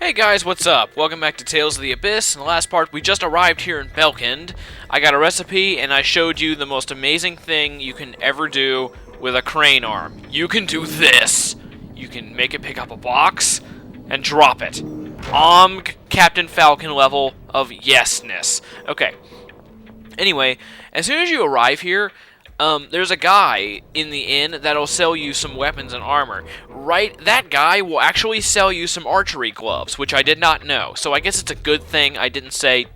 Hey guys, what's up? Welcome back to Tales of the Abyss. In the last part, we just arrived here in Belkind. I got a recipe, and I showed you the most amazing thing you can ever do with a crane arm. You can do this! You can make it pick up a box and drop it. Captain Falcon level of yesness. Okay. Anyway, as soon as you arrive here, there's a guy in the inn that'll sell you some weapons and armor. That guy will actually sell you some archery gloves, which I did not know. So I guess it's a good thing I didn't say,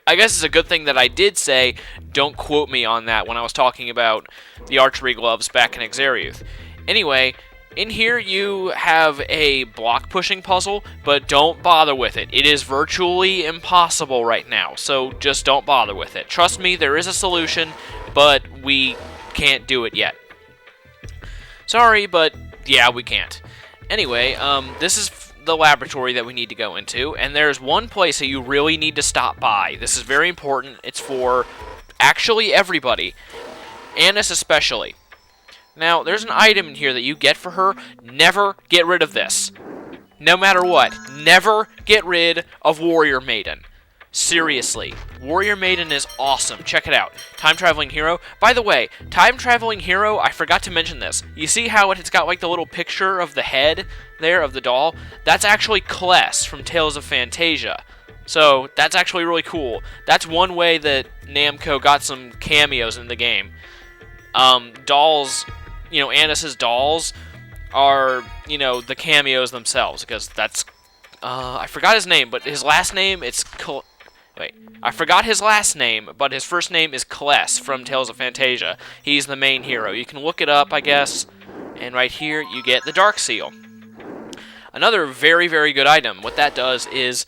I guess it's a good thing that I did say, don't quote me on that when I was talking about the archery gloves back in Exariuth. Anyway, in here you have a block pushing puzzle, but don't bother with it. It is virtually impossible right now, so just don't bother with it. Trust me, there is a solution, but we can't do it yet. Sorry, but yeah, we can't. Anyway, this is the laboratory that we need to go into, and there's one place that you really need to stop by. This is very important. It's for actually everybody, Annis especially. Now, there's an item in here that you get for her. Never get rid of this. No matter what, never get rid of Warrior Maiden. Seriously, Warrior Maiden is awesome. Check it out. Time Traveling Hero. By the way, Time Traveling Hero, I forgot to mention this. You see how it's got like the little picture of the head there of the doll? That's actually Kless from Tales of Fantasia. So, that's actually really cool. That's one way that Namco got some cameos in the game. Dolls, Annis's dolls are, the cameos themselves, because that's, I forgot his name, but his last name, I forgot his last name, but his first name is Kless from Tales of Fantasia. He's the main hero. You can look it up, I guess, and right here you get the Dark Seal. Another very, very good item. What that does is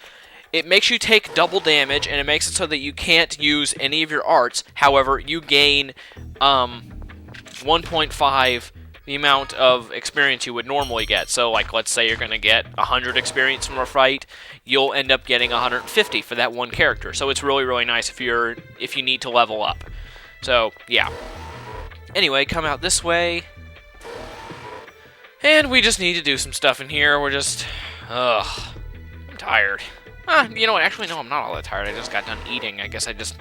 it makes you take double damage, and it makes it so that you can't use any of your arts. However, you gain 1.5 the amount of experience you would normally get. So, like, let's say you're going to get 100 experience from a fight, you'll end up getting 150 for that one character. So it's really, really nice if you need to level up. So, yeah. Anyway, come out this way. And we just need to do some stuff in here. We're just... I'm tired. You know what? Actually, no, I'm not all that tired. I just got done eating. I guess I don't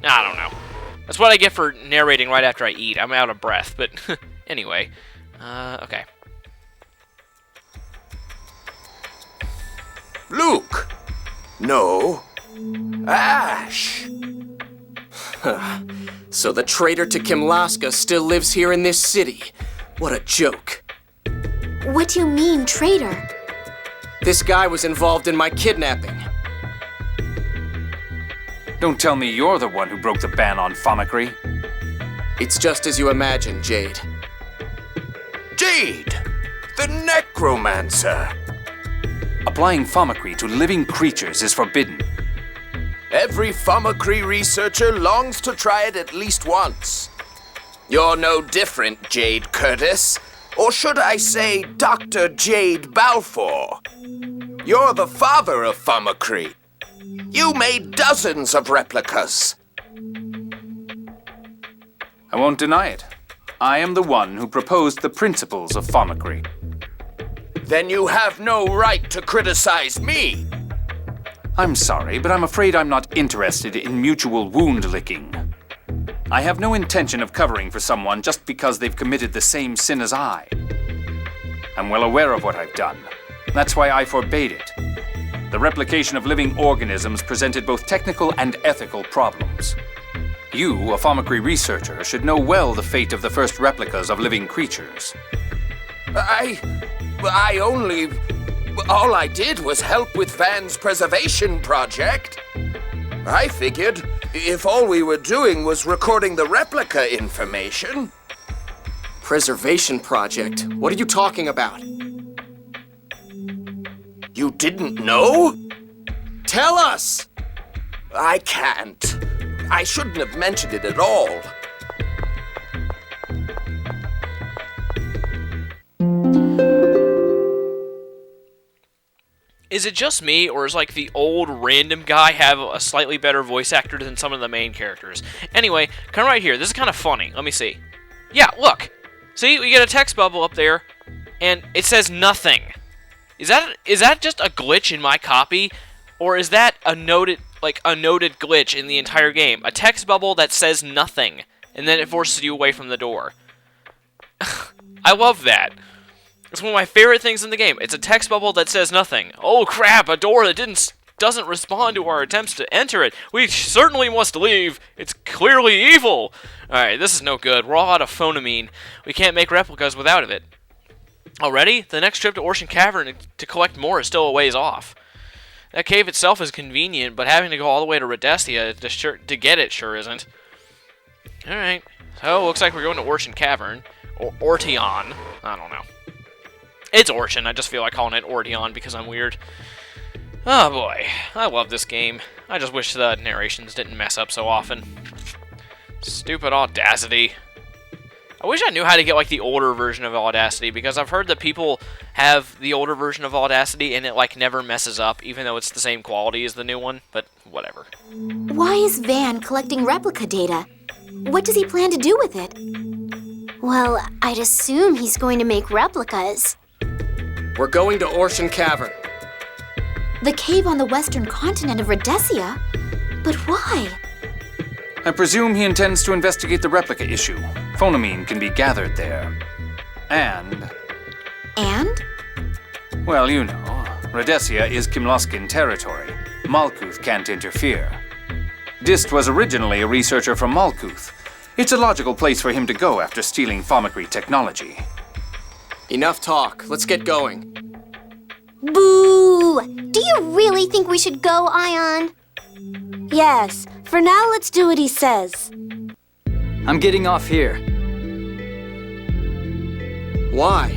know. That's what I get for narrating right after I eat. I'm out of breath, but anyway. Okay. Luke! No. Ash! So the traitor to Kimlaska still lives here in this city. What a joke. What do you mean, traitor? This guy was involved in my kidnapping. Don't tell me you're the one who broke the ban on Fomicry. It's just as you imagine, Jade. Jade! The necromancer! Applying Fomicry to living creatures is forbidden. Every Fomicry researcher longs to try it at least once. You're no different, Jade Curtis. Or should I say, Dr. Jade Balfour. You're the father of Fomicry. You made dozens of replicas. I won't deny it. I am the one who proposed the principles of Fomicry. Then you have no right to criticize me. I'm sorry, but I'm afraid I'm not interested in mutual wound-licking. I have no intention of covering for someone just because they've committed the same sin as I. I'm well aware of what I've done. That's why I forbade it. The replication of living organisms presented both technical and ethical problems. You, a Fomicry researcher, should know well the fate of the first replicas of living creatures. All I did was help with Van's preservation project. I figured if all we were doing was recording the replica information. Preservation project? What are you talking about? You didn't know? Tell us! I can't. I shouldn't have mentioned it at all. Is it just me, or is like the old random guy have a slightly better voice actor than some of the main characters? Anyway, come right here. This is kind of funny. Let me see. Yeah, look. See, we get a text bubble up there, and it says nothing. Is that just a glitch in my copy? Or is that a noted glitch in the entire game? A text bubble that says nothing, and then it forces you away from the door. I love that. It's one of my favorite things in the game. It's a text bubble that says nothing. Oh crap, a door that doesn't respond to our attempts to enter it. We certainly must leave. It's clearly evil. Alright, this is no good. We're all out of fonomin. We can't make replicas without it. Already? The next trip to Ortion Cavern to collect more is still a ways off. That cave itself is convenient, but having to go all the way to Redessia to get it sure isn't. Alright, so looks like we're going to Ortion Cavern. Or Ortion. I don't know. It's Ortion, I just feel like calling it Ortion because I'm weird. Oh boy, I love this game. I just wish the narrations didn't mess up so often. Stupid Audacity. I wish I knew how to get, like, the older version of Audacity, because I've heard that people have the older version of Audacity and it, like, never messes up, even though it's the same quality as the new one, but whatever. Why is Van collecting replica data? What does he plan to do with it? Well, I'd assume he's going to make replicas. We're going to Ortion Cavern. The cave on the western continent of Redessia? But why? I presume he intends to investigate the replica issue. Fonomin can be gathered there. And? Well, you know, Redessia is Kimloskin territory. Malkuth can't interfere. Dist was originally a researcher from Malkuth. It's a logical place for him to go after stealing fonomin technology. Enough talk. Let's get going. Boo! Do you really think we should go, Ion? Yes. For now, let's do what he says. I'm getting off here. Why?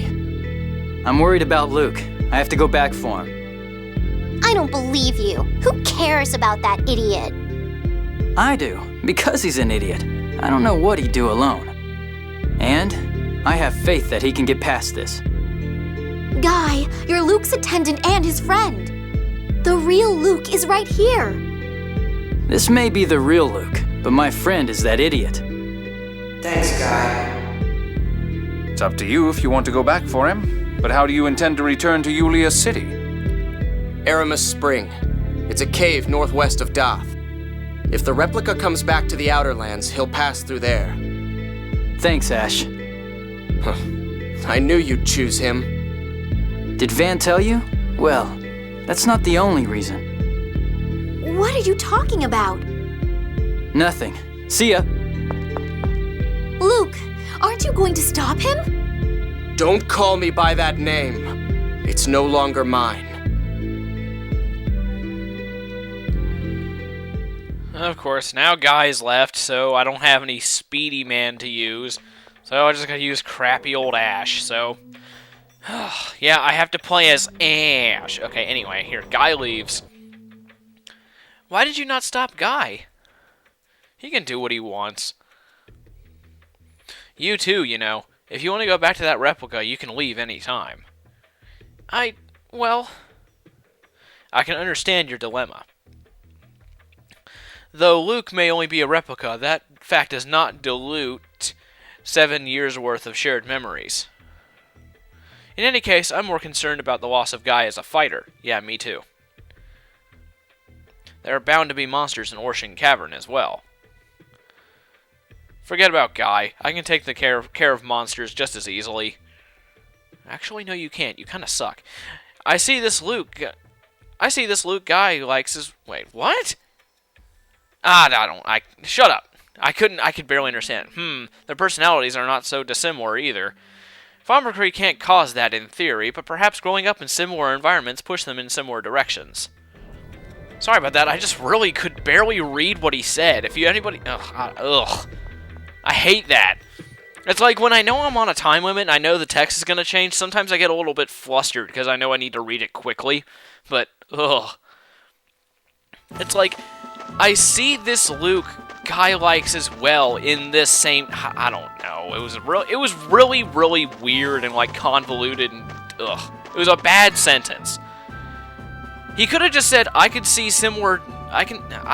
I'm worried about Luke. I have to go back for him. I don't believe you. Who cares about that idiot? I do, because he's an idiot. I don't know what he'd do alone. And I have faith that he can get past this. Guy, you're Luke's attendant and his friend. The real Luke is right here. This may be the real Luke, but my friend is that idiot. Thanks, Guy. It's up to you if you want to go back for him. But how do you intend to return to Yulia City? Aramis Spring. It's a cave northwest of Doth. If the replica comes back to the Outer Lands, he'll pass through there. Thanks, Ash. I knew you'd choose him. Did Van tell you? Well, that's not the only reason. What are you talking about? Nothing. See ya. Luke, aren't you going to stop him? Don't call me by that name. It's no longer mine. Of course, now Guy's left, so I don't have any Speedy Man to use. So I just gotta use crappy old Ash, so... yeah, I have to play as Ash. Okay, anyway, here, Guy leaves. Why did you not stop Guy? He can do what he wants. You too, you know. If you want to go back to that replica, you can leave any time. Well... I can understand your dilemma. Though Luke may only be a replica, that fact does not dilute 7 years' worth of shared memories. In any case, I'm more concerned about the loss of Guy as a fighter. Yeah, me too. There are bound to be monsters in Ortion Cavern as well. Forget about Guy. I can take the care of monsters just as easily. Actually, no, you can't. You kind of suck. I see this Luke guy who likes his... Wait, what? Shut up. I could barely understand. Their personalities are not so dissimilar either. Fonomin can't cause that in theory, but perhaps growing up in similar environments push them in similar directions. Sorry about that, I just really could barely read what he said. If anybody... Ugh. I hate that. It's like when I know I'm on a time limit and I know the text is going to change, sometimes I get a little bit flustered because I know I need to read it quickly. But, ugh. It's like... I see this Luke Guy likes as well in this same... I don't know. It was really, really weird and, like, convoluted and... Ugh. It was a bad sentence. He could have just said, I could see similar... I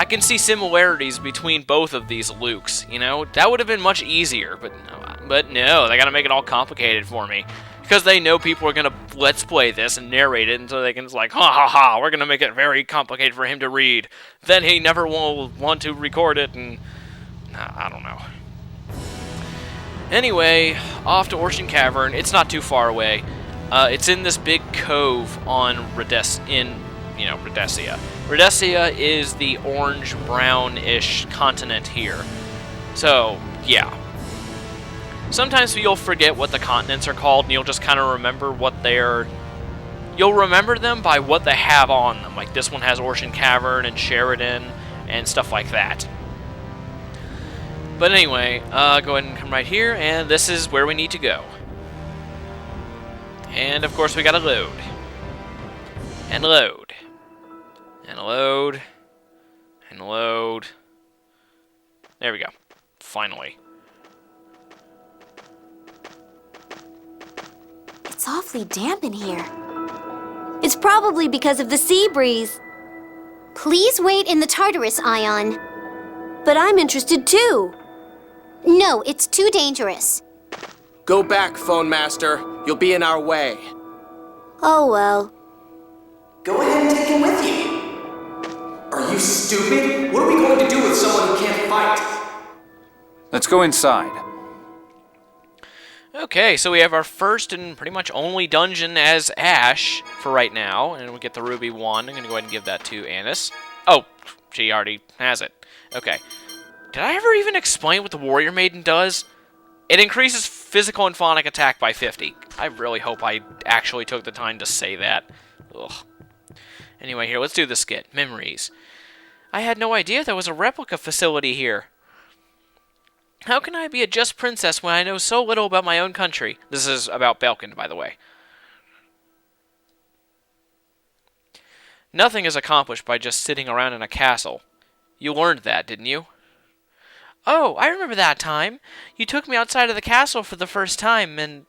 can see similarities between both of these Lukes, you know? That would have been much easier, but no, they gotta make it all complicated for me. Because they know people are going to let's play this and narrate it, and so they can just like, ha ha ha, we're going to make it very complicated for him to read. Then he never will want to record it, and I don't know. Anyway, off to Ortion Cavern. It's not too far away. It's in this big cove on Rhodesia. Rhodesia is the orange-brownish continent here. So, yeah. Sometimes you'll forget what the continents are called, and you'll just kind of remember what they're... You'll remember them by what they have on them. Like, this one has Ortion Cavern and Sheridan and stuff like that. But anyway, go ahead and come right here, and this is where we need to go. And, of course, we gotta load. And load. And load. And load. There we go. Finally. It's awfully damp in here. It's probably because of the sea breeze. Please wait in the Tartarus, Ion. But I'm interested too. No, it's too dangerous. Go back, Phone Master. You'll be in our way. Oh well. Go ahead and take him with you. Are you stupid? What are we going to do with someone who can't fight? Let's go inside. Okay, so we have our first and pretty much only dungeon as Ash for right now, and we get the Ruby 1. I'm going to go ahead and give that to Annis. Oh, she already has it. Okay. Did I ever even explain what the Warrior Maiden does? It increases physical and phonic attack by 50. I really hope I actually took the time to say that. Ugh. Anyway, here, let's do the skit. Memories. I had no idea there was a replica facility here. How can I be a just princess when I know so little about my own country? This is about Belkind, by the way. Nothing is accomplished by just sitting around in a castle. You learned that, didn't you? Oh, I remember that time. You took me outside of the castle for the first time, and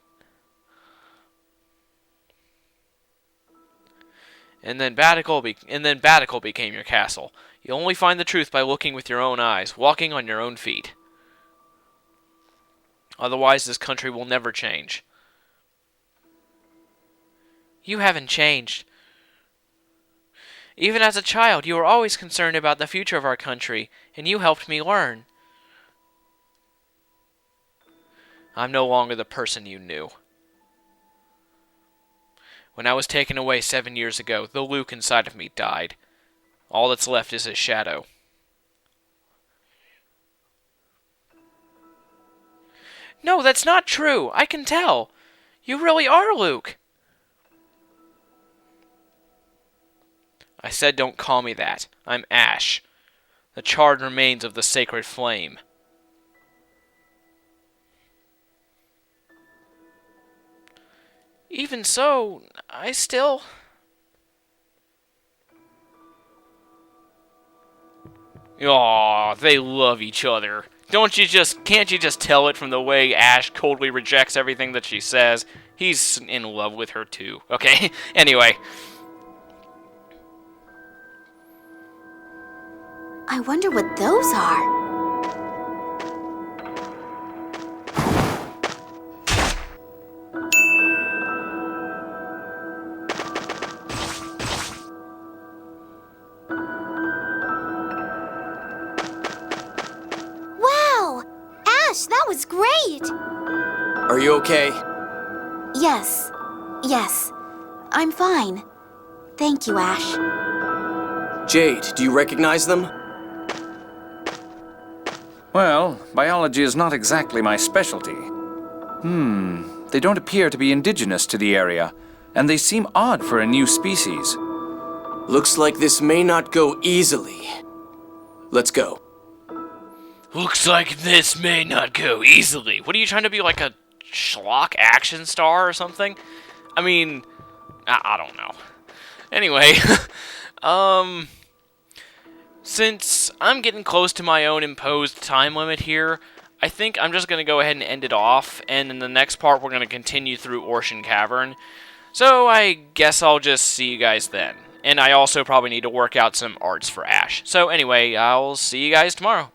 then Batical became your castle. You only find the truth by looking with your own eyes, walking on your own feet. Otherwise, this country will never change. You haven't changed. Even as a child, you were always concerned about the future of our country, and you helped me learn. I'm no longer the person you knew. When I was taken away 7 years ago, the Luke inside of me died. All that's left is his shadow. No, that's not true. I can tell. You really are Luke. I said don't call me that. I'm Ash, the charred remains of the sacred flame. Even so, I still... Aw, they love each other. Can't you just tell it from the way Ash coldly rejects everything that she says? He's in love with her too. Okay, anyway. I wonder what those are. That was great! Are you okay? Yes. I'm fine. Thank you, Ash. Jade, do you recognize them? Well, biology is not exactly my specialty. They don't appear to be indigenous to the area, and they seem odd for a new species. Looks like this may not go easily. Let's go. Looks like this may not go easily. What are you trying to be, like a schlock action star or something? I mean, I don't know. Anyway, since I'm getting close to my own imposed time limit here, I think I'm just going to go ahead and end it off, and in the next part we're going to continue through Ortion Cavern. So I guess I'll just see you guys then. And I also probably need to work out some arts for Ash. So anyway, I'll see you guys tomorrow.